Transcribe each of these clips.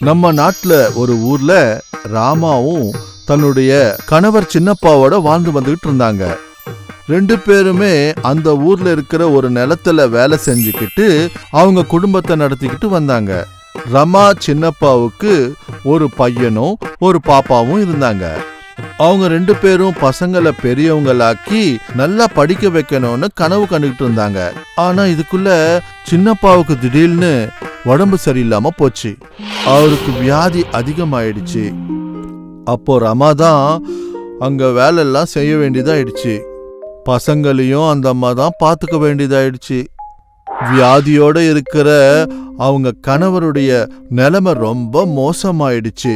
நம்ம நாட்டுல ஒரு ஊர்ல ராமாவும் தன்னுடைய கணவர் சின்னப்பாவோட வாழ்ந்து வந்துகிட்டு இருந்தாங்க. 2 பேருமே அந்த ஊர்ல இருக்கிற ஒரு நிலத்துல வேலை செஞ்சுக்கிட்டு அவங்க குடும்பத்தை நடத்திக்கிட்டு வந்தாங்க. ரமா சின்னப்பாவுக்கு ஒரு பையனும் ஒரு பாப்பாவும் இருந்தாங்க. அவங்க 2 பேரும் பசங்களை பெரியவங்களாக்கி நல்லா படிக்க வைக்கணும்னு கனவு கண்டுகிட்டு இருந்தாங்க. ஆனா இதுக்குள்ள சின்னப்பாவுக்கு திடீர்னு உடம்பு சரியில்லாம போச்சு. அவருக்கு வியாதி அதிகமாயிடுச்சு. அப்போ ரமாதான் அங்க வேலையெல்லாம் செய்ய வேண்டியதாயிடுச்சு. பசங்களையும் அந்த அம்மா தான் பார்த்துக்க வேண்டியதாயிடுச்சு. வியாதியோட இருக்கிற அவங்க கணவருடைய நிலைமை ரொம்ப மோசமாயிடுச்சு.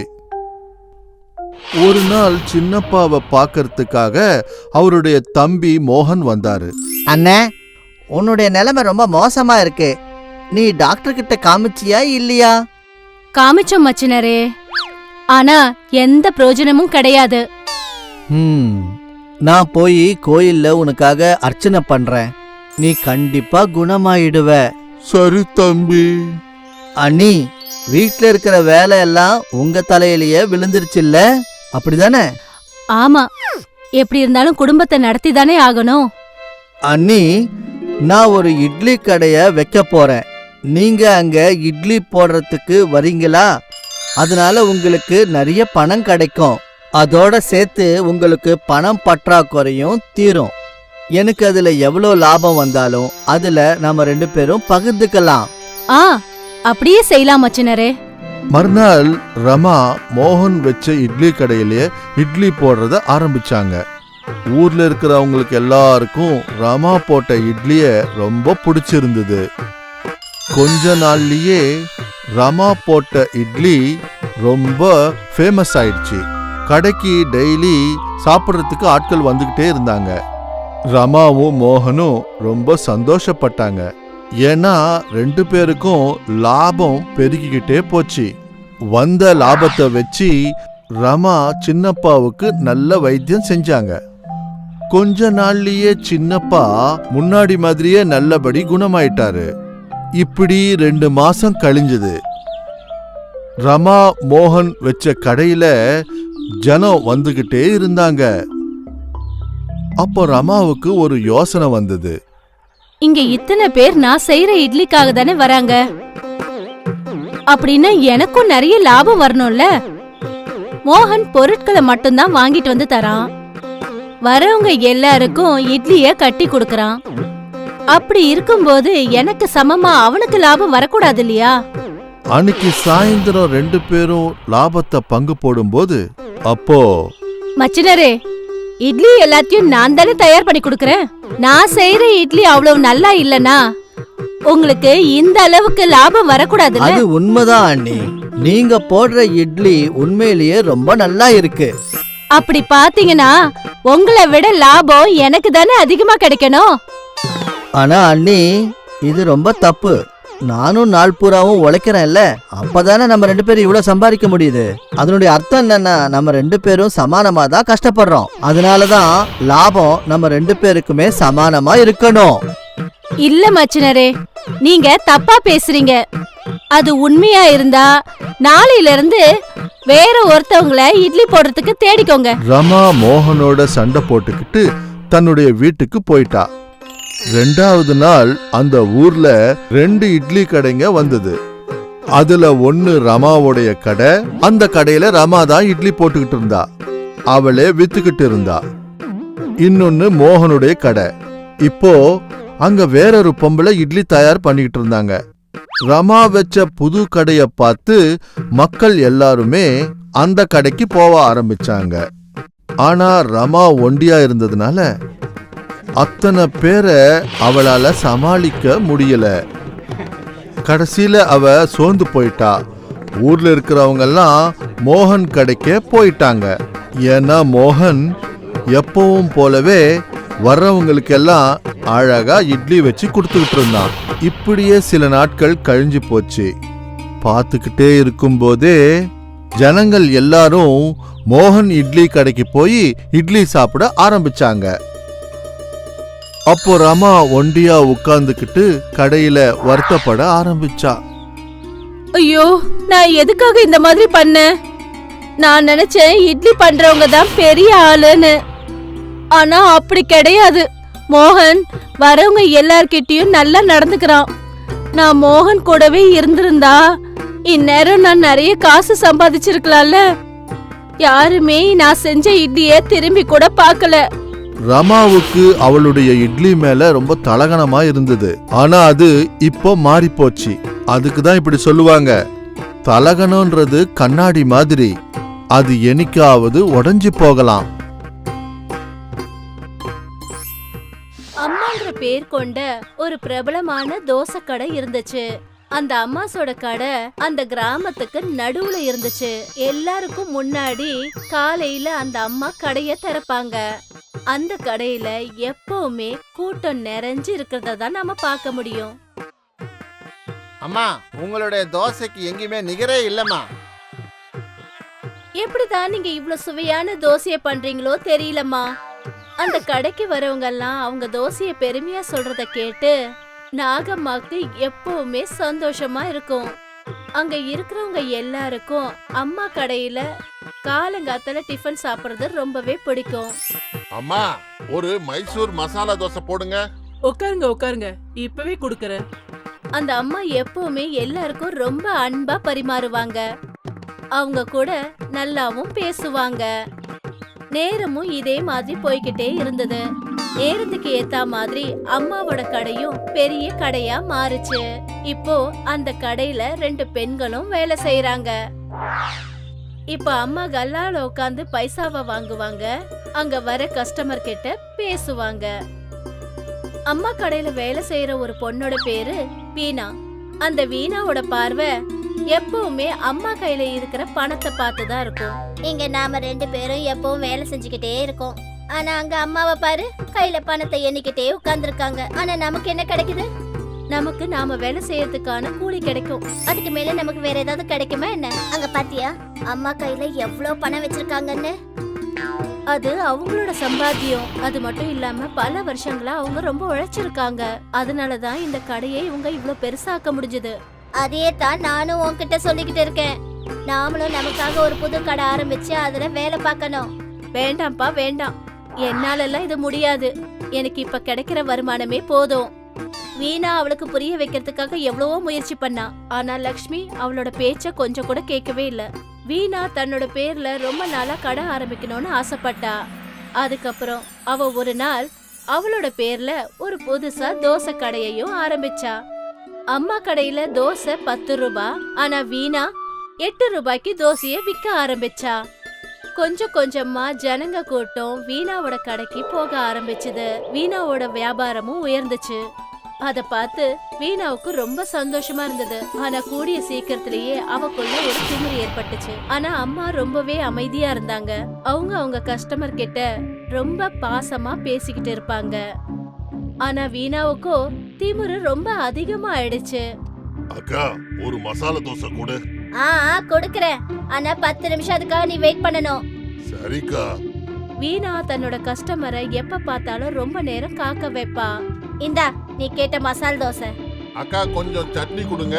ஒரு நாள் சின்னப்பாவை பார்க்கறதுக்காக அவருடைய தம்பி மோகன் வந்தாரு. அண்ணே, உன்னுடைய நிலைமை ரொம்ப மோசமா இருக்கு. நீ டாக்டர் கிட்ட காமிச்சியா இல்லையா? காமிச்சோம் மச்சினரே, ஆனா எந்த பிரயோஜனமும் கிடையாது. நான் போய் கோயில்ல உனக்காக அர்ச்சனை பண்றேன். நீ கண்டிப்பா குணமாயிடுவ. சரி தம்பி. அண்ணி, வீட்ல இருக்கிற வேலை எல்லாம் உங்க தலையிலேயே விழுந்துருச்சுல்ல, அப்படிதானே? ஆமா, எப்படி இருந்தாலும் குடும்பத்தை நடத்தி தானே ஆகணும். அண்ணி, நான் ஒரு இட்லி கடைய வைக்க போறேன். நீங்க அங்க இட்லி போடுறதுக்கு வரீங்களா? அதனால உங்களுக்கு நிறைய பணம் கிடைக்கும். அதோட சேர்த்து உங்களுக்கு பணம் பற்றாக்குறையும் தீரும். எனக்கு அதுல எவ்வளவு லாபம் வந்தாலும் அதுல நாம 2 பேரும் பகிர்ந்துக்கலாம். அப்படியே செய்யலாம் மச்சினரே. மறுநாள் ரமா மோகன் வச்ச இட்லி கடையிலேயே இட்லி போடுறத ஆரம்பிச்சாங்க. ஊர்ல இருக்கிறவங்களுக்கு எல்லாருக்கும் ரமா போட்ட இட்லிய ரொம்ப பிடிச்சிருந்தது. கொஞ்ச நாள்லயே ரமா போட்ட இட்லி ரொம்ப ஃபேமஸ் ஆயிடுச்சு. கடைக்கு டெய்லி சாப்பிட்றதுக்கு ஆட்கள் வந்துகிட்டே இருந்தாங்க. ரமாவும் மோகனும் ரொம்ப சந்தோஷப்பட்டாங்க. ஏன்னா 2 பேருக்கும் லாபம் பெருகிக்கிட்டே போச்சு. வந்த லாபத்தை வச்சு ரமா சின்னப்பாவுக்கு நல்ல வைத்தியம் செஞ்சாங்க. கொஞ்ச நாள்லயே சின்னப்பா முன்னாடி மாதிரியே நல்லபடி குணமாயிட்டாரு. இப்படி 2 மாசம் கழிஞ்சது. ரமா மோகன் வச்ச கடையில ஜனம் வந்துகிட்டே இருந்தாங்க. அப்போ ரமாவுக்கு ஒரு யோசனை வந்தது. இங்க இத்தனை பேர் நான் செய்யற இட்லிக்காக தானே வராங்க. அப்படின்னா எனக்கும் நிறைய லாபம் வரணும்ல. மோகன் பொருட்களை மட்டும்தான் வாங்கிட்டு வந்து தரான். வரவங்க எல்லாருக்கும் இட்லிய கட்டி கொடுக்கறான். அப்படி இருக்கும்போது எனக்கு சமமா அவனுக்கு லாபம் வரக்கூடாது இல்லையா? அன்னைக்கு சாயந்தரம் 2 பேரும் லாபத்தை பங்கு போடும்போது அப்போ மச்சினரே, இட்லி எல்லாத்தையும் நான் தானே தயார் பண்ணி கொடுக்கறேன். நான் செய்யற இட்லி அவ்வளவு நல்லா இல்லனா உங்களுக்கு இந்த அளவுக்கு லாபம் வரக்கூடாது. அது உண்மைதான் அண்ணி. நீங்க போடுற இட்லி உண்மையிலேயே ரொம்ப நல்லா இருக்கு. அப்படி பாத்தீங்கன்னா உங்களை விட லாபம் எனக்கு தானே அதிகமா கிடைக்கணும். ஆனா அண்ணி, இது ரொம்ப தப்பு. நானும் நாள் பூராவும் உழைக்கிறேன்ல, அப்பதானே நம்ம 2 பேரும் இவ்வளவு சம்பாதிக்க முடியுது. அதனுடைய அர்த்தம் என்னன்னா, நம்ம 2 பேரும் சமானமா தான் கஷ்டப்படுறோம். அதனாலதான் லாபம் நம்ம 2 பேருக்குமே சமானமா இருக்கணும். இல்ல மச்சினரே, நீங்க தப்பா பேசுறீங்க. அது உண்மையா இருந்தா நாளையில இருந்து வேற ஒருத்தவங்கள இட்லி போடுறதுக்கு தேடிக்கோங்க. ரமா மோகனோட சண்டை போட்டுக்கிட்டு தன்னுடைய வீட்டுக்கு போயிட்டா. 2வது நாள் அந்த ஊர்ல 2 இட்லி கடைங்க வந்தது. அதுல ஒன்னு ரமாவுடைய கடை. அந்த கடையில ரமா தான் இட்லி போட்டுக்கிட்டு இருந்தா. அவளே வித்துக்கிட்டு இருந்தா. இன்னொன்னு மோகனுடைய கடை. இப்போ அங்க வேறொரு பொம்பளை இட்லி தயார் பண்ணிக்கிட்டு இருந்தாங்க. ரமா வச்ச புது கடைய பார்த்து மக்கள் எல்லாருமே அந்த கடைக்கு போக ஆரம்பிச்சாங்க. ஆனா ரமா ஒண்டியா இருந்ததுனால அத்தனை பேரை அவளால சமாளிக்க முடியல. கடைசியில அவ சோர்ந்து போயிட்டா. ஊர்ல இருக்கிறவங்க எல்லாம் மோகன் கடைக்கே போயிட்டாங்க. ஏன்னா மோகன் எப்பவும் போலவே வர்றவங்களுக்கெல்லாம் அழகா இட்லி வச்சு கொடுத்துக்கிட்டு இருந்தான். இப்படியே சில நாட்கள் கழிஞ்சு போச்சு. பார்த்துக்கிட்டே இருக்கும்போதே ஜனங்கள் எல்லாரும் மோகன் இட்லி கடைக்கு போய் இட்லி சாப்பிட ஆரம்பிச்சாங்க. அப்போ ரமா ஒண்டியா உட்கார்ந்துக்கிட்டு கடையில வருத்தப்பட ஆரம்பிச்சா. ஐயோ, நான் எதுக்காக இந்த மாதிரி பண்ணேன்? நான் நினைச்சேன் இட்லி பண்றவங்க தான் பெரிய ஆளுன்னு. ஆனா அப்படி கிடையாது. மோகன் வரவங்க எல்லார்கிட்டயும் நல்லா நடந்துக்கிறான். நான் மோகன் கூடவே இருந்திருந்தா இந்நேரம் நான் நிறைய காசு சம்பாதிச்சிருக்கலாம்ல. யாருமே நான் செஞ்ச இட்லிய திரும்பி கூட பார்க்கல. ரமாவுக்கு அவளுடைய இட்லி மேல ரொம்ப தலகணமா இருந்தது. ஆனா அது இப்போ மாறி போச்சு. அதுக்கு தான் இப்படி சொல்லுவாங்க, தலகணம்ன்றது கண்ணாடி மாதிரி, அது என்னைக்காவது உடைஞ்சு போகலாம். அம்மான்ற பேர் கொண்ட ஒரு பிரபலமான தோசை கடை இருந்துச்சு. அந்த அம்மாசோட கடை அந்த கிராமத்துக்கு நடுவுல இருந்துச்சு. எல்லாருக்கும் முன்னாடி காலையில அந்த அம்மா கடைய திறப்பாங்க. அந்த கடையில எப்பவுமே கூட்டம் நிறைஞ்சு இருக்கிறத தான் நாம பார்க்க முடியும். அம்மா, உங்களுடைய தோசைக்கு எங்கேயுமே நிகரே இல்லம்மா. எப்படிதான் நீங்க இவ்ளோ சுவையான தோசைய பண்றீங்களோ தெரியலம்மா. அந்த கடைக்கு வரவங்க எல்லாம் அவங்க தோசைய பெருமையா சொல்றத கேட்டு நாகம்மாக்கு எப்பவுமே சந்தோஷமா இருக்கும். அங்க இருக்கிறவங்க எல்லாருக்கும் அம்மா கடையில காலங்காத்தால டிஃபன் சாப்பிடுறது ரொம்பவே பிடிக்கும். அம்மா, ஒரு மைசூர் மசாலா தோசை போடுங்க. உட்காருங்க உட்காருங்க, இப்பவே குடுக்கறேன். அந்த அம்மா எப்பவுமே எல்லாருக்கும் ரொம்ப அன்பா பரிமாறுவாங்க. அவங்க கூட நல்லாவும் பேசுவாங்க. நேரமும் இதே மாதிரி போய்கிட்டே இருந்தது. நேரத்துக்கு ஏத்த மாதிரி அம்மாவோட கடையும் பெரிய கடையா மாறுச்சு. இப்போ அந்த கடையில 2 பெண்களும் வேலை செய்யறாங்க. இப்ப அம்மா கல்லால உட்காந்து பைசாவை வாங்குவாங்க. அங்க வர கஸ்டமர் கிட்ட பேசுவாங்க. அம்மா கடையில வேலை செய்யற ஒரு பொண்ணோட பேரு வீணா. அந்த வீணாவோட பார்வை எப்பவுமே அம்மா கையில இருக்கிற பணத்தை பார்த்துதான் இருக்கும். இங்க நாம 2 பேரும் எப்பவும் வேலை செஞ்சுக்கிட்டே இருக்கோம். ஆனா அங்க அம்மாவை பாரு, கையில பணத்தை எண்ணிக்கிட்டே உட்கார்ந்துருக்காங்க. ஆனா நமக்கு என்ன கிடைக்குது? நமக்கு நாம வேலை செய்யறதுக்கான கூலி கிடைக்கும். அதுக்கு மேல நமக்கு வேற ஏதாவது கிடைக்குமா என்ன? அங்க பாத்தியா அம்மா கையில எவ்வளவு பணம் வச்சிருக்காங்கன்னு? அது அவங்களோட சம்பாத்தியம். அது மட்டும் இல்லாம பல வருஷங்களா அவங்க ரொம்ப உழைச்சிருக்காங்க. அதனாலதான் இந்த கடையை இவங்க இவ்வளவு பெருசாக்க முடிஞ்சது. அதே தான் நானும் உன்கிட்ட சொல்லிக்கிட்டு இருக்கேன். நாமளும் நமக்காக ஒரு புது கடை ஆரம்பிச்சு அதுல வேலை பார்க்கணும். வேண்டாம்ப்பா வேண்டாம், என்னாலெல்லாம் இது முடியாது. எனக்கு இப்ப கிடைக்கிற வருமானமே போதும். வீணா அவளுக்கு புரிய வைக்கிறதுக்காக எவ்வளவோ முயற்சி பண்ணா. ஆனா லக்ஷ்மி அவளோட பேச்ச கொஞ்சம் கூட கேட்கவே இல்ல. வீணா தன்னோட பேர்ல ரொம்ப நாளா கடை ஆரம்பிக்கணும்னு ஆசைப்பட்டா. அதுக்கப்புறம் அவ ஒரு நாள் அவளோட பேர்ல ஒரு புதுசா தோசை கடையையும் ஆரம்பிச்சா. அம்மா கடையில தோசை 10 ரூபாய். ஆனா வீணா 8 ரூபாய்க்கு தோசைய விற்க ஆரம்பிச்சா. கொஞ்சம் கொஞ்சமா ஜனங்க கூட்டம் வீணாவோட கடைக்கு போக ஆரம்பிச்சது. வீணாவோட வியாபாரமும் உயர்ந்துச்சு. அத பார்த்து வீணாவுக்கு ரொம்ப சந்தோஷமா இருந்தது. ஆனா கூடிய சீக்கிரத்திலேயே அவக்குள்ள ஒரு திமிரு ஏற்பட்டுச்சு. ஆனா அம்மா ரொம்பவே அமைதியா இருந்தாங்க. அவங்க கஸ்டமர் கிட்ட ரொம்ப பாசமா பேசிக்கிட்டு இருப்பாங்க. ஆனா வீணாவுக்கோ திமிரு ரொம்ப அதிகமா ஆயிடுச்சு. அக்கா, ஒரு மசாலா தோசை கொடு. கொடுக்கறேன். ஆனா 10 நிமிஷம் அதுக்காக நீ வெயிட் பண்ணணும். சரிக்கா. வீணா தன்னோட கஸ்டமரை எப்ப பார்த்தாலும் ரொம்ப நேரம் காக்க வைப்பா. இந்தா நீ கேட்ட மசால் தோசை. அக்கா, கொஞ்சம் சட்னி கொடுங்க.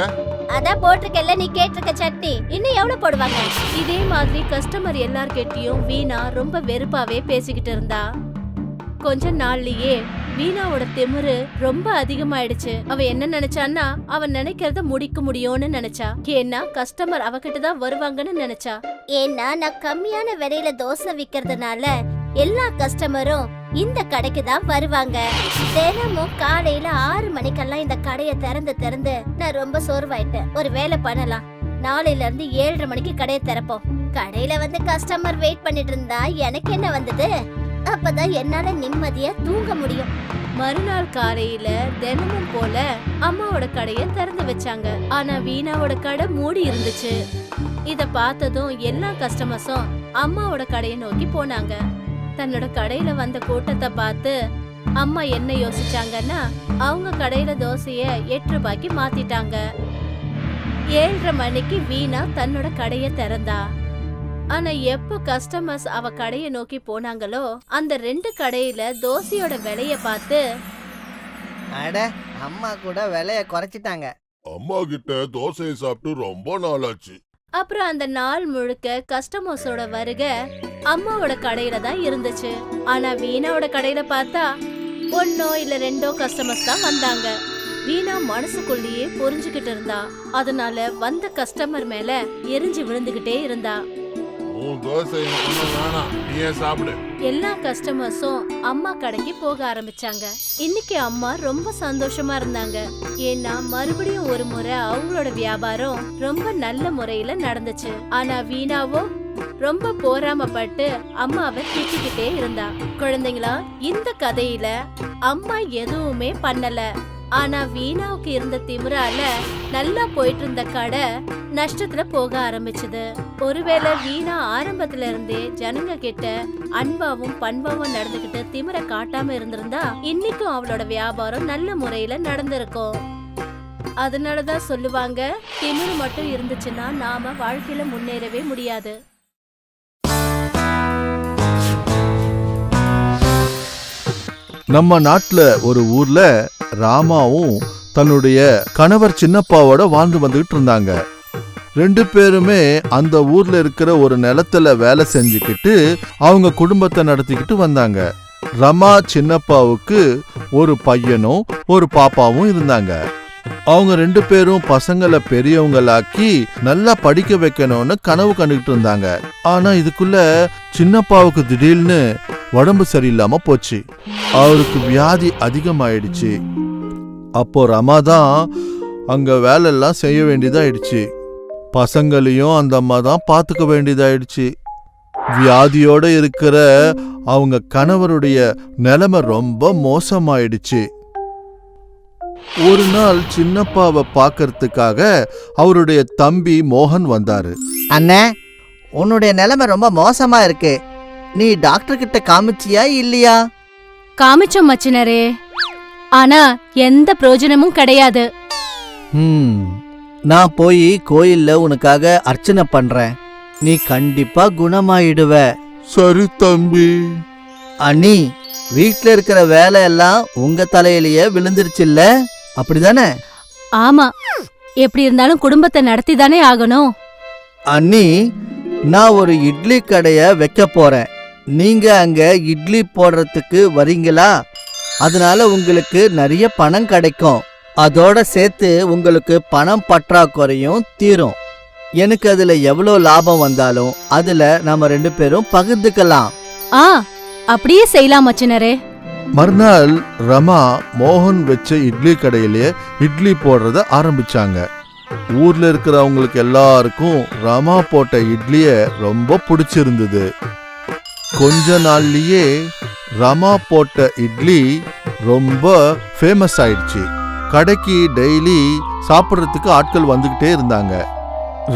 அதான் போட்டிருக்கல, நீ கேட்டிருக்க சட்னி. இன்னும் எவ்வளவு போடுவாங்க? இதே மாதிரி கஸ்டமர் எல்லார்கிட்டயும் வீணா ரொம்ப வெறுப்பாவே பேசிக்கிட்டு இருந்தா. கொஞ்ச நாள்லயே வீணாவோட திமிரு ரொம்ப அதிகமாயிடுச்சு. அவ என்ன நினைச்சான்னா அவன் நினைக்கிறத முடிக்க முடியும்னு நினைச்சா. ஏன்னா கஸ்டமர் அவகிட்ட தான் வருவாங்கன்னு நினைச்சா. ஏன்னா நான் கம்மியான விலையில தோசை விக்கிறதுனால எல்லா கஸ்டமரும் இந்த கடைக்கு தான் வருவாங்க. தினமும் காலையில 6 மணிக்கெல்லாம் இந்த கடையை திறந்து நான் ரொம்ப சோர்வாயிட்டேன். ஒரு வேலை பண்ணலாம், நாளையில இருந்து 7:30 மணிக்கு கடையை திறப்போம். கடையில வந்து கஸ்டமர் வெயிட் பண்ணிட்டு இருந்தா எனக்கு என்ன வந்தது? அப்பதான் என்னால நிம்மதியா தூங்க முடியும். மறுநாள் காலையில தினமும் போல அம்மாவோட கடைய திறந்து வச்சாங்க. ஆனா வீணாவோட கடை மூடி இருந்துச்சு. இத பார்த்ததும் எல்லா கஸ்டமர்ஸும் அம்மாவோட கடையை நோக்கி போனாங்க. தன்னோட கடையில வந்த கூட்டத்தை பார்த்து அம்மா என்ன யோசிச்சாங்கன்னா, அவங்க கடையில தோசைய 8 ரூபாய்க்கு மாத்திட்டாங்க. 7:30 மணிக்கு வீணா தன்னோட கடைய திறந்தா. ஆனா எப்போ கஸ்டமர்ஸ் அவ கடைய நோக்கி போனாங்களோ அந்த 2 கடையில தோசையோட விலைய பார்த்து, அட, அம்மா கூட விலைய குறைச்சிட்டாங்க. அம்மா கிட்ட தோசையை சாப்பிட்டு ரொம்ப நாளாச்சு. அப்புறம் அந்த நாள் முழுக்க கஸ்டமர்ஸோட வருகை அம்மாவோட கடையில தான் இருந்துச்சு. ஆனா வீணாவோட கடையில பார்த்தா 1 இல்ல 2 கஸ்டமர்ஸ் தான் வந்தாங்க. வீணா மனசுக்குள்ளேயே புரிஞ்சுகிட்டு இருந்தா. அதனால வந்த கஸ்டமர் மேல எரிஞ்சு விழுந்துகிட்டே இருந்தா. உன் தோசை எனக்கு வேணாம், நீயே சாப்பிடு. எல்லா கஸ்டமர்ஸும் அம்மா கடைக்கு போக ஆரம்பிச்சாங்க. இன்னைக்கு அம்மா ரொம்ப சந்தோஷமா இருந்தாங்க. ஏன்னா மறுபடியும் ஒரு முறை அவங்களோட வியாபாரம் ரொம்ப நல்ல முறையில நடந்துச்சு. ஆனா வீணாவோ ரொம்ப போராமப்பட்டு அம்மாவை திட்டிக்கிட்டே இருந்தா. குழந்தைங்களா, இந்த கதையில அம்மா எதுவுமே பண்ணல. ஆனா வீணாவுக்கு இருந்த திமிரால நல்லா போயிட்டு இருந்த கடை நஷ்டத்துல போக ஆரம்பிச்சது. ஒருவேளை வீணா ஆரம்பத்துல இருந்தே ஜனங்க கிட்ட அன்பாவும் பண்பாவும் நடந்துகிட்டு திமிர காட்டாம இருந்திருந்தா இன்னைக்கும் அவளோட வியாபாரம் நல்ல முறையில நடந்திருக்கும். அதனாலதான் சொல்லுவாங்க, திமிரு மட்டும் இருந்துச்சுன்னா நாம வாழ்க்கையில முன்னேறவே முடியாது. நம்ம நாட்டுல ஒரு ஊர்ல ராமாவும் தன்னுடைய கணவர் சின்னப்பாவோட வாழ்ந்து வந்துகிட்டு இருந்தாங்க. 2 பேருமே அந்த ஊர்ல இருக்கிற ஒரு நிலத்துல வேலை செஞ்சுக்கிட்டு அவங்க குடும்பத்தை நடத்திக்கிட்டு வந்தாங்க. ரமா சின்னப்பாவுக்கு ஒரு பையனும் ஒரு பாப்பாவும் இருந்தாங்க. அவங்க 2 பேரும் பசங்களை பெரியவங்களாக்கி நல்லா படிக்க வைக்கணும்னு கனவு கண்டுகிட்டு இருந்தாங்க. ஆனா இதுக்குள்ள சின்னப்பாவுக்கு திடீர்னு உடம்பு சரியில்லாம போச்சு. அவருக்கு வியாதி அதிகமாயிடுச்சு. அப்போ ரமா தான் அங்க வேலையெல்லாம் செய்ய வேண்டியதாயிடுச்சு. பசங்களையும் அந்த அம்மா தான் பார்த்துக்க வேண்டியதாயிடுச்சு. வியாதியோட இருக்கிற அவங்க கணவருடைய நிலைமை ரொம்ப மோசமாயிடுச்சு. ஒரு நாள் சின்னப்பாவை பார்க்கறதுக்காக அவருடைய தம்பி மோகன் வந்தாரு. அண்ணே, உன்னுடைய நிலைமை ரொம்ப மோசமா இருக்கு. நீ டாக்டர் கிட்ட காமிச்சியா இல்லையா? காமிச்சோம் மச்சினரே, ஆனா எந்த பிரயோஜனமும் கிடையாது. நான் போய் கோயில்ல உனக்காக அர்ச்சனை பண்றேன். நீ கண்டிப்பா குணமாயிடுவ. சரி தம்பி. அண்ணி, வீட்ல இருக்கிற வேலை எல்லாம் உங்க தலையிலேயே விழுந்துருச்சுல்ல, அப்படிதானே? ஆமா, எப்படி இருந்தாலும் குடும்பத்தை நடத்தி தானே ஆகணும். அண்ணி, நான் ஒரு இட்லி கடைய வைக்க போறேன். நீங்க அங்க இட்லி போடுறதுக்கு வரீங்களா? அதனால உங்களுக்கு நிறைய பணம் கிடைக்கும். அதோட சேர்த்து உங்களுக்கு பணம் பற்றாக்குறையும் தீரும். எனக்கு அதுல எவ்வளவு லாபம் வந்தாலும் அதுல நாம 2 பேரும் பகிர்ந்துக்கலாம். அப்படியே செய்யலாம் மச்சினரே. மறுநாள் ரமா மோகன் வச்ச இட்லி கடையிலேயே இட்லி போடுறத ஆரம்பிச்சாங்க. ஊர்ல இருக்கிறவங்களுக்கு எல்லாருக்கும் ரமா போட்ட இட்லிய ரொம்ப பிடிச்சிருந்தது. கொஞ்ச நாள்லயே ரமா போட்ட இட்லி ரொம்ப ஃபேமஸ் ஆயிடுச்சு. கடைக்கு டெய்லி சாப்பிட்றதுக்கு ஆட்கள் வந்துகிட்டே இருந்தாங்க.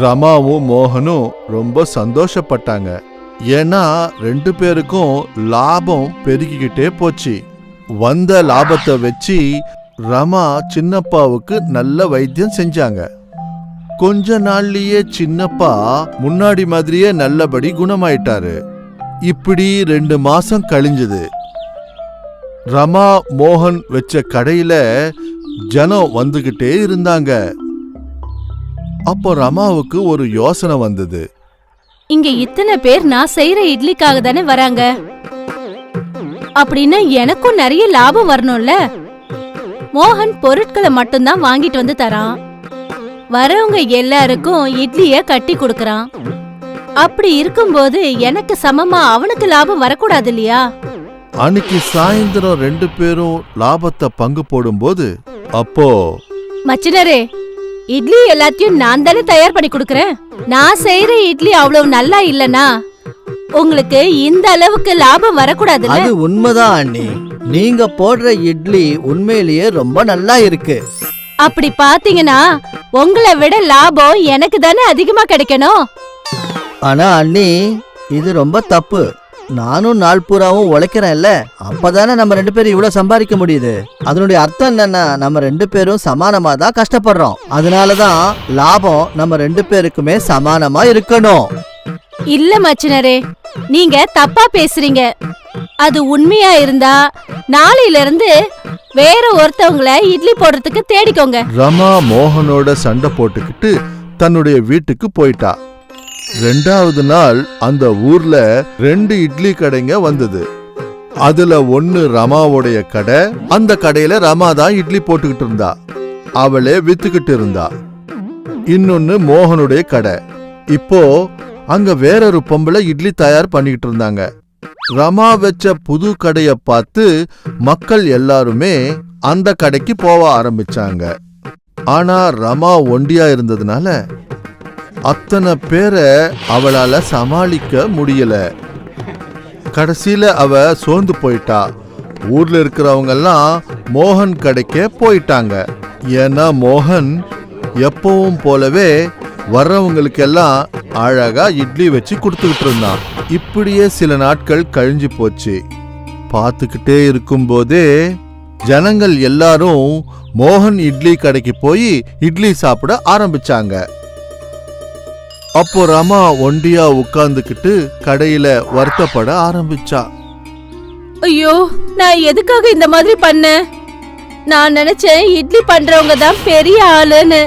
ரமாவும் மோகனும் ரொம்ப சந்தோஷப்பட்டாங்க. ஏன்னா 2 பேருக்கும் லாபம் பெருகிக்கிட்டே போச்சு. வந்த லாபத்தை வச்சு ரமா சின்னப்பாவுக்கு நல்ல வைத்தியம் செஞ்சாங்க. கொஞ்ச நாள்லயே சின்னப்பா முன்னாடி மாதிரியே நல்லபடி குணமாயிட்டாரு. இப்படி 2 மாசம் கழிஞ்சது. ரமா மோகன் வச்ச கடையில ஜனம் வந்துகிட்டே இருந்தாங்க. அப்போ ரமாவுக்கு ஒரு யோசனை வந்தது. இங்க இத்தனை பேர் நான் செய்யற இட்லிக்காக தானே வராங்க. அப்படின்னா எனக்கும் நிறைய லாபம் வரணும்ல. மோகன் பொருட்களை மட்டும்தான் வாங்கிட்டு வந்து தரான். வரவங்க எல்லாருக்கும் இட்லிய கட்டி கொடுக்கறான். அப்படி இருக்கும்போது எனக்கு சமமா அவனுக்கு லாபம் வரக்கூடாது இல்லையா? அன்னைக்கு சாயந்தரம் 2 பேரும் லாபத்தை பங்கு போடும்போது அப்போ மச்சினரே, இட்லி எல்லாத்தையும் நான் தானே தயார் பண்ணி கொடுக்கறேன். நான் செய்யற இட்லி அவ்வளவு நல்லா இல்லனா உங்களுக்கு இந்த அளவுக்கு லாபம் வரக்கூடாது. அது உண்மைதான் அண்ணி. நீங்க போடுற இட்லி உண்மையிலேயே ரொம்ப நல்லா இருக்கு. அப்படி பாத்தீங்கன்னா உங்களை விட லாபம் எனக்கு தானே அதிகமா கிடைக்கணும். ஆனா அண்ணி, இது ரொம்ப தப்பு. நானும் நாள் பூராவும் உழைக்கிறேன்ல, அப்பதானே நம்ம 2 பேரும் இவ்வளவு சம்பாதிக்க முடியுது. அதனுடைய அர்த்தம் என்னன்னா, நம்ம 2 பேரும் சமானமா தான் கஷ்டப்படுறோம். அதனாலதான் லாபம் நம்ம 2 பேருக்குமே சமானமா இருக்கணும். இல்ல மச்சினரே, நீங்க தப்பா பேசுறீங்க. அது உண்மையா இருந்தா நாளையில இருந்து வேற ஒருத்தவங்கள இட்லி போடுறதுக்கு தேடிக்கோங்க. ரமா மோகனோட சண்டை போட்டுக்கிட்டு தன்னுடைய வீட்டுக்கு போயிட்டா. 2வது நாள் அந்த ஊர்ல 2 இட்லி கடைங்க வந்தது. அதுல ஒன்னு ரமாவுடைய கடை. அந்த கடையில ரமா தான் இட்லி போட்டுக்கிட்டு இருந்தா, அவளே வித்துக்கிட்டு இருந்தா. இன்னொன்னு மோகனுடைய கடை. இப்போ அங்க வேறொரு பொம்பளை இட்லி தயார் பண்ணிக்கிட்டு இருந்தாங்க. ரமா வச்ச புது கடைய பார்த்து மக்கள் எல்லாருமே அந்த கடைக்கு போக ஆரம்பிச்சாங்க. ஆனா ரமா ஒண்டியா இருந்ததுனால அத்தனை பேரை அவளால சமாளிக்க முடியல. கடைசியில அவ சோர்ந்து போயிட்டா. ஊர்ல இருக்கிறவங்க எல்லாம் மோகன் கடைக்கே போயிட்டாங்க. ஏன்னா மோகன் எப்பவும் போலவே வர்றவங்களுக்கெல்லாம் அழகா இட்லி வச்சு கொடுத்துக்கிட்டு இருந்தான். இப்படியே சில நாட்கள் கழிஞ்சு போச்சு. பார்த்துக்கிட்டே இருக்கும்போதே ஜனங்கள் எல்லாரும் மோகன் இட்லி கடைக்கு போய் இட்லி சாப்பிட ஆரம்பிச்சாங்க. அப்போ ரமா ஒண்டியா உட்கார்ந்துக்கிட்டு கடையில வருத்தப்பட ஆரம்பிச்சா. ஐயோ, நான் எதுக்காக இந்த மாதிரி பண்ணேன்? நான் நினைச்சேன் இட்லி பண்றவங்க தான் பெரிய ஆளுன்னு.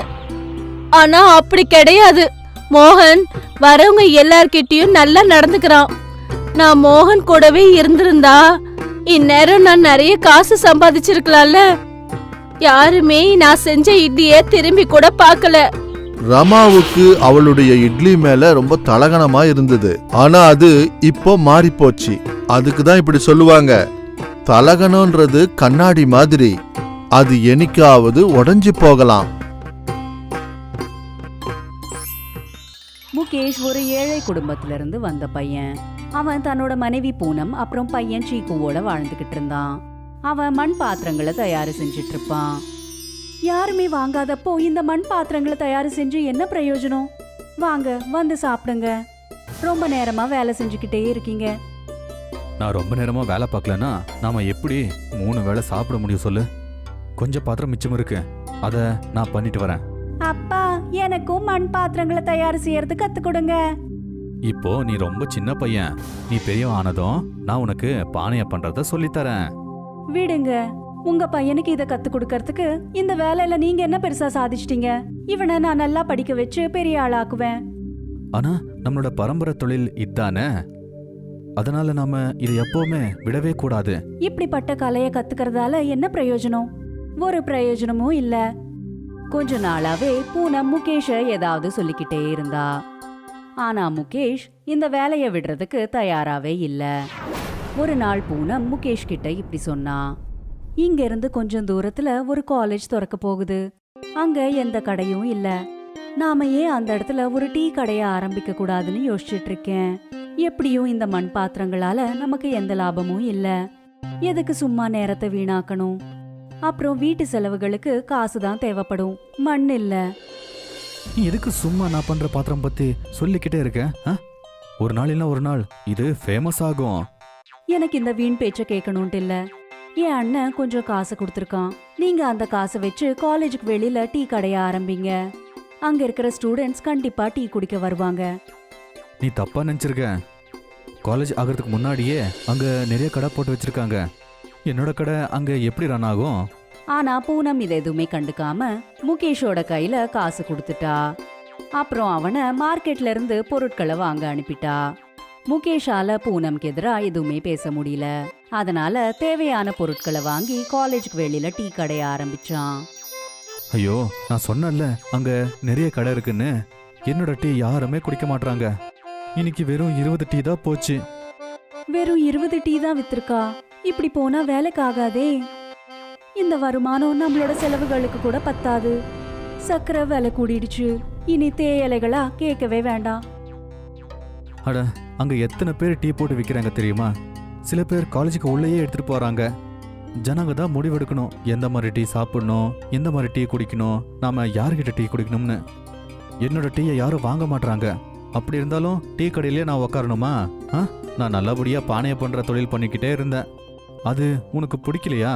ஆனா அப்படி கிடையாது. மோகன் வரவங்க எல்லார்கிட்டயும் நல்லா நடந்துக்கிறான். நான் மோகன் கூடவே இருந்திருந்தா இந்நேரம் நான் நிறைய காசு சம்பாதிச்சிருக்கலாம்ல. யாருமே நான் செஞ்ச இட்லிய திரும்பி கூட பார்க்கல. ரமாவுக்கு அவளுடைய இட்லி மேல ரொம்ப தலகணமா இருந்தது. ஆனா அது இப்போ மாறி போச்சு. அதுக்கு தான் இப்படி சொல்லுவாங்க, தலகணம்ன்றது கண்ணாடி மாதிரி, அது என்னைக்காவது உடைஞ்சு போகலாம். முகேஷ் ஒரு ஏழை குடும்பத்திலிருந்து வந்த பையன். அவன் தன்னோட மனைவி பூனம் அப்புறம் பையன் சீக்குவோட வாழ்ந்துகிட்டு இருந்தான். அவன் மண் பாத்திரங்களை தயார் செஞ்சிட்டு இருப்பான். யாருமே வாங்காதப்போ இந்த மண் பாத்திரங்களை தயார் செஞ்சு என்ன பிரயோஜனம்? வாங்க வந்து சாப்பிடுங்க. ரொம்ப நேரமா வேலை செஞ்சுக்கிட்டே இருக்கீங்க. நான் ரொம்ப நேரமா வேலை பார்க்கலன்னா நாம எப்படி 3 வேளை சாப்பிட முடியும் சொல்லு? கொஞ்சம் பாத்திரம் மிச்சம் இருக்கு, அதை நான் பண்ணிட்டு வரேன். அப்பா, எனக்கும் மண் பாத்திரங்களை தயார் செய்யறது கத்து கொடுங்க. இப்போ நீ ரொம்ப சின்ன பையன், நீ பெரியவன் ஆனதும் நான் உனக்கு பானைய பண்றத சொல்லித்தரேன். விடுங்க, உங்க பையனுக்கு இதை கத்து கொடுக்கறதுக்கு இந்த வேலையில நீங்க என்ன பெருசா சாதிச்சிட்டீங்க? இவனை நான் நல்லா படிக்க வச்சு பெரிய ஆளாக்குவேன். ஆனா நம்மளோட பரம்பரை தொழில் இதானே, அதனால நாம இதை எப்பவுமே விடவே கூடாது. இப்படிப்பட்ட கலையை கத்துக்கிறதால என்ன பிரயோஜனம்? ஒரு பிரயோஜனமும் இல்ல. கொஞ்ச நாளாவே பூனம் முகேஷ ஏதாவது சொல்லிக்கிட்டே இருந்தா. ஆனா முகேஷ் இந்த வேலையை விடுறதுக்கு தயாராவே இல்ல. ஒரு நாள் பூனம் முகேஷ் கிட்ட இப்படி சொன்னா, இங்க இருந்து கொஞ்சம் தூரத்துல ஒரு காலேஜ் திறக்க போகுது. அங்க எந்த கடையும் இல்ல. நாம ஏன் அந்த இடத்துல ஒரு டீ கடைய ஆரம்பிக்க கூடாதுன்னு யோசிச்சுட்டு இருக்கேன். எப்படியும் இந்த மண் பாத்திரங்களால நமக்கு எந்த லாபமும் இல்ல. எதுக்கு சும்மா நேரத்தை வீணாக்கணும்? அப்புறம் வீட்டு செலவுகளுக்கு காசுதான் தேவைப்படும், மண் இல்ல. நீ எதுக்கு சும்மா நான் பண்ற பாத்திரம் பத்தி சொல்லிக்கிட்டே இருக்க? ஒரு நாள் இல்ல ஒரு நாள் இது ஃபேமஸ் ஆகும். எனக்கு இந்த வீண் பேச்ச கேட்கணும்ட்டு இல்ல. என் அண்ணன் கொஞ்சம் காசு கொடுத்துருக்கான். நீங்க அந்த காசை வச்சு காலேஜுக்கு வெளியில டீ கடைய ஆரம்பிங்க. அங்க இருக்கிற ஸ்டூடெண்ட்ஸ் கண்டிப்பா டீ குடிக்க வருவாங்க. நீ தப்பா நினைச்சிருக்க. காலேஜ் ஆகிறதுக்கு முன்னாடியே அங்க நிறைய கடை போட்டு வச்சிருக்காங்க. என்னோட கடை அங்க எப்படி ரன் ஆகும்? ஆனா பூனம் இதை எதுவுமே கண்டுக்காம முகேஷோட கையில காசு கொடுத்துட்டா. அப்புறம் அவனை மார்க்கெட்ல இருந்து பொருட்களை வாங்க அனுப்பிட்டா. முகேஷால பூனம்க்கு எதிரா எதுவுமே பேச முடியல. அதனால தேவையான பொருட்களை வாங்கி காலேஜுக்கு வெளியில டீ கடைய ஆரம்பிச்சான். ஐயோ, நான் சொன்னேன்ல அங்க நிறைய கடை இருக்குன்னு. என்னோட டீ யாருமே குடிக்க மாட்டாங்க. இன்னைக்கு வெறும் 20 டீ தான் போச்சு. வெறும் 20 டீ தான் வித்திருக்கா? இப்படி போனா வேலைக்கு ஆகாதே. இந்த வருமானம் நம்மளோட செலவுகளுக்கு கூட பத்தாது. சக்கரை விலை கூடிடுச்சு. இனி தேயிலைகளா கேட்கவே வேண்டாம். அட, அங்க எத்தனை பேர் டீ போட்டு விற்கிறாங்க தெரியுமா? சில பேர் காலேஜுக்கு உள்ளேயே எடுத்துட்டு போறாங்க. ஜனங்க தான் முடிவெடுக்கணும் எந்த மாதிரி டீ சாப்பிடணும், எந்த மாதிரி டீ குடிக்கணும், நாம யார்கிட்ட டீ குடிக்கணும்னு. என்னோட டீயை யாரும் வாங்க மாட்டாங்க. அப்படி இருந்தாலும் டீ கடையிலே நான் உக்காரணுமா? நான் நல்லபடியா பானைய பண்ற தொழில் பண்ணிக்கிட்டே இருந்தேன். அது உனக்கு பிடிக்கலையா?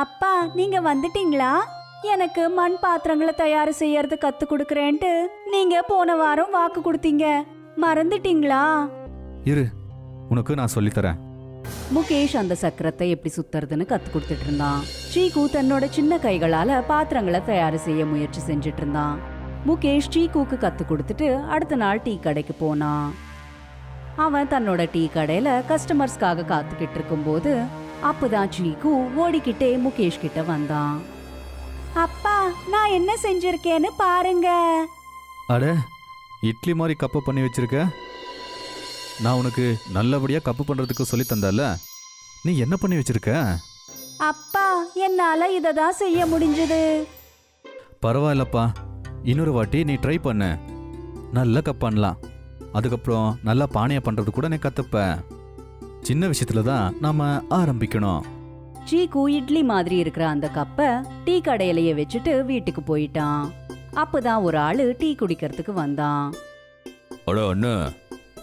அப்பா, நீங்க வந்துட்டீங்களா? எனக்கு மண் பாத்திரங்களை தயார் செய்யறது கத்து கொடுக்கறேன்ட்டு நீங்க போன வாரம் வாக்கு கொடுத்தீங்க, மறந்துட்டீங்களா? இரு, உனக்கு நான் சொல்லித்தரேன். முகேஷ் அந்த சக்கரத்தை எப்படி சுத்துறதுன்னு கத்து கொடுத்துட்டு இருந்தான். சீக்கு தன்னோட சின்ன கைகளால பாத்திரங்களை தயார் செய்ய முயற்சி செஞ்சுட்டு இருந்தான். முகேஷ் சீக்குக்கு கத்து கொடுத்துட்டு அடுத்த நாள் டீ கடைக்கு போனான். அவன் தன்னோட டீ கடையில கஸ்டமர்ஸ்க்காக காத்துக்கிட்டு இருக்கும்போது அப்பதான் சீக்கு ஓடிக்கிட்டே முகேஷ் கிட்ட வந்தான். அப்பா, நான் என்ன செஞ்சிருக்கேன்னு பாருங்க. அட, இட்லி மாதிரி கப்பு பண்ணி வச்சிருக்க. நான் உனக்கு நல்லபடியா கப்பு பண்றதுக்கு சொல்லி தந்தால, நீ என்ன பண்ணி வச்சிருக்க? அப்பா, என்னால இதை தான் செய்ய முடிஞ்சது. பரவாயில்லப்பா, இன்னொரு வாட்டி நீ ட்ரை பண்ண, நல்ல கப் பண்ணலாம். அதுக்கப்புறம் நல்லா பானையா பண்றது கூட நீ கத்துப்ப. சின்ன விஷயத்துல தான் நாம ஆரம்பிக்கணும். சீக்கு இட்லி மாதிரி இருக்கிற அந்த கப்பை டீ கடையிலேயே வச்சுட்டு வீட்டுக்கு போயிட்டான். அப்பதான் ஒரு ஆளு டீ குடிக்கிறதுக்கு வந்தான். அட அண்ணா,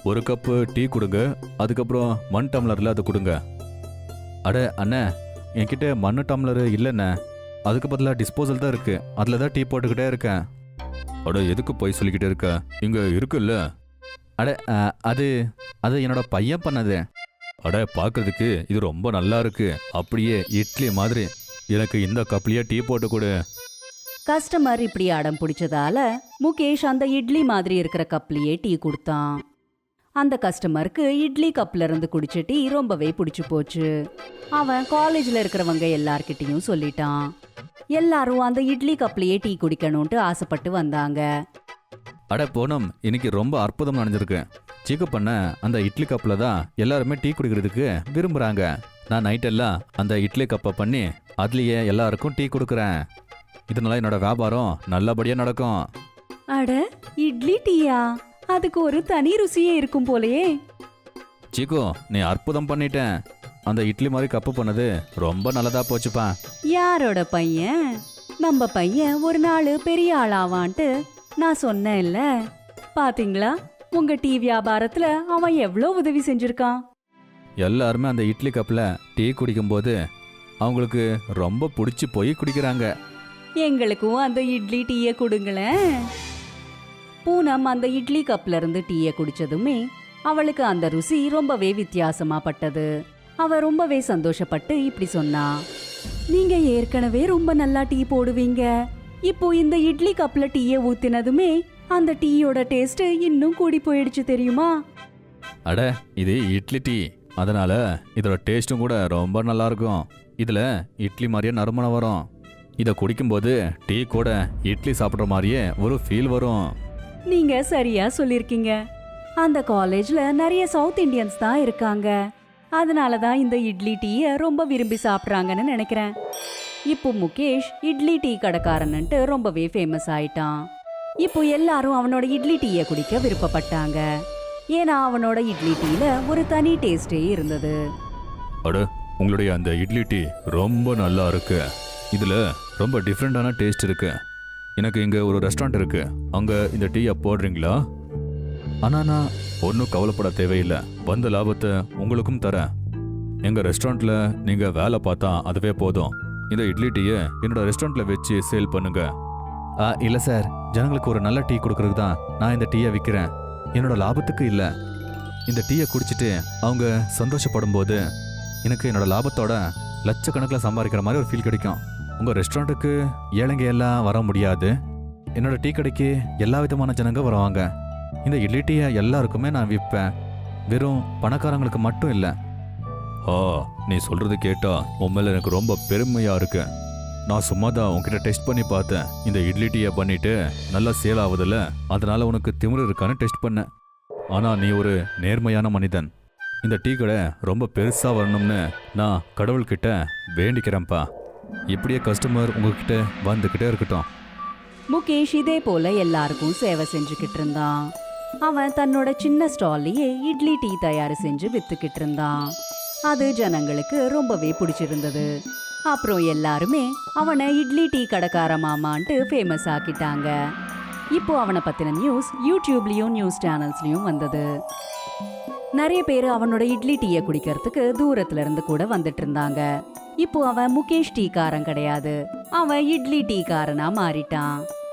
ஒரு கப்பு டீ கொடுங்க, அதுக்கப்புறம் மண் டம்ளர்ல அதை கொடுங்க. அட அண்ணா, என்கிட்ட மண்ணு டம்ளர் இல்லைண்ணே, அதுக்கு பதிலாக டிஸ்போசல் தான் இருக்கு, அதில் தான் டீ போட்டுக்கிட்டே இருக்கேன். அட, எதுக்கு போய் சொல்லிக்கிட்டே இருக்க, இங்க இருக்குல்ல. அட அது அது என்னோட பையன் பண்ணது. அட, பார்க்கறதுக்கு இது ரொம்ப நல்லா இருக்கு, அப்படியே இட்லி மாதிரி. எனக்கு இந்த கப்லயே டீ போட்டு கொடு. கஸ்டமர் இப்படி அடம் பிடிச்சதால முகேஷ் அந்த இட்லி மாதிரி இருக்கிற கப்லயே டீ கொடுத்தான். அந்த கஸ்டமருக்கு இட்லி கப்ல இருந்து குடிச்ச டீ ரொம்பவே பிடிச்சு போச்சு. அவன் காலேஜ்ல இருக்கிறவங்க எல்லார்கிட்டயும் சொல்லிட்டான். எல்லாரும் அந்த இட்லி கப்லயே டீ குடிக்கணும்ட்டு ஆசைப்பட்டு வந்தாங்க. அட பூனம், இன்னைக்கு ரொம்ப அற்புதம் நடந்திருக்கு. சீக்கு பண்ண அந்த இட்லி கப்பில் தான் எல்லாருமே டீ குடிக்கிறதுக்கு விரும்புகிறாங்க. நான் நைட்டெல்லாம் அந்த இட்லி கப்பை பண்ணி அதுலேயே எல்லாருக்கும் டீ கொடுக்குறேன். இதனால என்னோட வியாபாரம் நல்லபடியாக நடக்கும். அட, இட்லி டீயா? அதுக்கு ஒரு தனி ருசியே இருக்கும் போலயே. சீக்கு, நீ அற்புதம் பண்ணிட்டேன். அந்த இட்லி மாதிரி கப்பு பண்ணது ரொம்ப நல்லதா போச்சுப்பா. யாரோட பையன்? நம்ம பையன் ஒரு நாள் பெரிய ஆளாவான்ட்டு நான் சொன்னேன் இல்ல. பாத்தீங்களா, உங்க டீ வியாபாரத்துல அவன் எவ்வளவு உதவி செஞ்சிருக்கான். எல்லாருமே அந்த இட்லி கப்பில் டீ குடிக்கும்போது அவங்களுக்கு ரொம்ப பிடிச்சி போய் குடிக்கிறாங்க. எங்களுக்கும் அந்த இட்லி டீயை கொடுங்களேன். பூனம் அந்த இட்லி கப்ல இருந்து டீயை குடிச்சதுமே அவளுக்கு அந்த ருசி ரொம்பவே வித்தியாசமா பட்டது. அவ ரொம்பவே சந்தோஷப்பட்டு இப்படி சொன்னா, நீங்க ஏற்கனவே ரொம்ப நல்லா டீ போடுவீங்க. இப்போ இந்த இட்லி கப்ல டீயை ஊத்தினதுமே அந்த டீயோட டேஸ்ட் இன்னும் கூடி போயிடுச்சு தெரியுமா? அட, இது இட்லி டீ, அதனால இதோட டேஸ்ட்டும் கூட ரொம்ப நல்லா இருக்கும். இதுல இட்லி மாதிரியே நறுமணம் வரும். இதை குடிக்கும்போது டீ கூட இட்லி சாப்பிட்ற மாதிரியே ஒரு ஃபீல் வரும். நீங்க சரியா சொல்லிருக்கீங்க. அந்த காலேஜ்ல நிறைய சவுத் இண்டியன்ஸ் தான் இருக்காங்க. அதனால தான் இந்த இட்லி டீயை ரொம்ப விரும்பி சாப்பிட்றாங்கன்னு நினைக்கிறேன். இப்போ முகேஷ் இட்லி டீ கடைக்காரன்ட்டு ரொம்பவே ஃபேமஸ் ஆயிட்டான். இப்போ எல்லாரும் அவனோட இட்லி டீயை குடிக்க விருப்பப்பட்டாங்க. ஏன்னா அவனோட இட்லி டீல ஒரு தனி டேஸ்டே இருந்தது. அட, உங்களுடைய அந்த இட்லி டீ ரொம்ப நல்லா இருக்கு. இதுல ரொம்ப டிஃப்ரெண்டான டேஸ்ட் இருக்கு. எனக்கு இங்க ஒரு ரெஸ்டாரண்ட் இருக்கு, அங்க இந்த டீயை போடுறீங்களா? ஆனா நான் ஒன்றும் கவலைப்பட தேவையில்லை, வந்த லாபத்தை உங்களுக்கும் தரேன். எங்க ரெஸ்டாரண்ட்ல நீங்க வேலை பார்த்தா அதுவே போதும். இந்த இட்லி டீயை என்னோட ரெஸ்டாரண்ட்ல வச்சு சேல் பண்ணுங்க. இல்லை சார், ஜனங்களுக்கு ஒரு நல்ல டீ கொடுக்கறதுக்கு தான் நான் இந்த டீயை விற்கிறேன், என்னோட லாபத்துக்கு இல்லை. இந்த டீயை குடிச்சிட்டு அவங்க சந்தோஷப்படும் போது எனக்கு என்னோட லாபத்தோட லட்சக்கணக்கில் சம்பாதிக்கிற மாதிரி ஒரு ஃபீல் கிடைக்கும். உங்கள் ரெஸ்டாரண்ட்டுக்கு ஏழைங்க எல்லாம் வர முடியாது, என்னோட டீ கடைக்கு எல்லா விதமான ஜனங்க வருவாங்க. இந்த இட்லி டீயை எல்லாருக்குமே நான் விற்பேன், வெறும் பணக்காரங்களுக்கு மட்டும் இல்லை. நீ சொல்றது கேட்டா உண்மையில எனக்கு ரொம்ப பெருமையா இருக்கு. நான் சும்மா தான் உன்கிட்ட டெஸ்ட் பண்ணி பார்த்தேன். இந்த இட்லி டீயை பண்ணிட்டு நல்லா சேல் ஆகுதுல்ல, அதனால உனக்கு திமிரு இருக்கான்னு டெஸ்ட் பண்ணேன். ஆனா நீ ஒரு நேர்மையான மனிதன். இந்த டீ கடை ரொம்ப பெருசா வரணும்னு நான் கடவுள்கிட்ட வேண்டிக்கிறேன்ப்பா. இப்படியே கஸ்டமர் உங்ககிட்ட வந்துகிட்டே இருக்கட்டும். முகேஷ் இதே போல எல்லாருக்கும் சேவை செஞ்சுக்கிட்டு இருந்தான். அவன் தன்னோட சின்ன ஸ்டால்லையே இட்லி டீ தயார் செஞ்சு வித்துக்கிட்டு இருந்தான். அது ஜனங்களுக்கு ரொம்பவே பிடிச்சிருந்தது. அப்புறம் எல்லாருமே அவனை இட்லி டீ கடைக்கார மாமான்ட்டு ஃபேமஸ் ஆக்கிட்டாங்க. இப்போ அவனை பத்தின நியூஸ் யூடியூப்லயும் நியூஸ் சேனல்ஸ்லயும் வந்தது. நிறைய பேர் அவனோட இட்லி டீயை குடிக்கிறதுக்கு தூரத்துல இருந்து கூட வந்துட்டு இருந்தாங்க. இப்போ அவன் முகேஷ் டீக்காரன் கிடையாது, அவன் இட்லி டீக்காரனா மாறிட்டான்.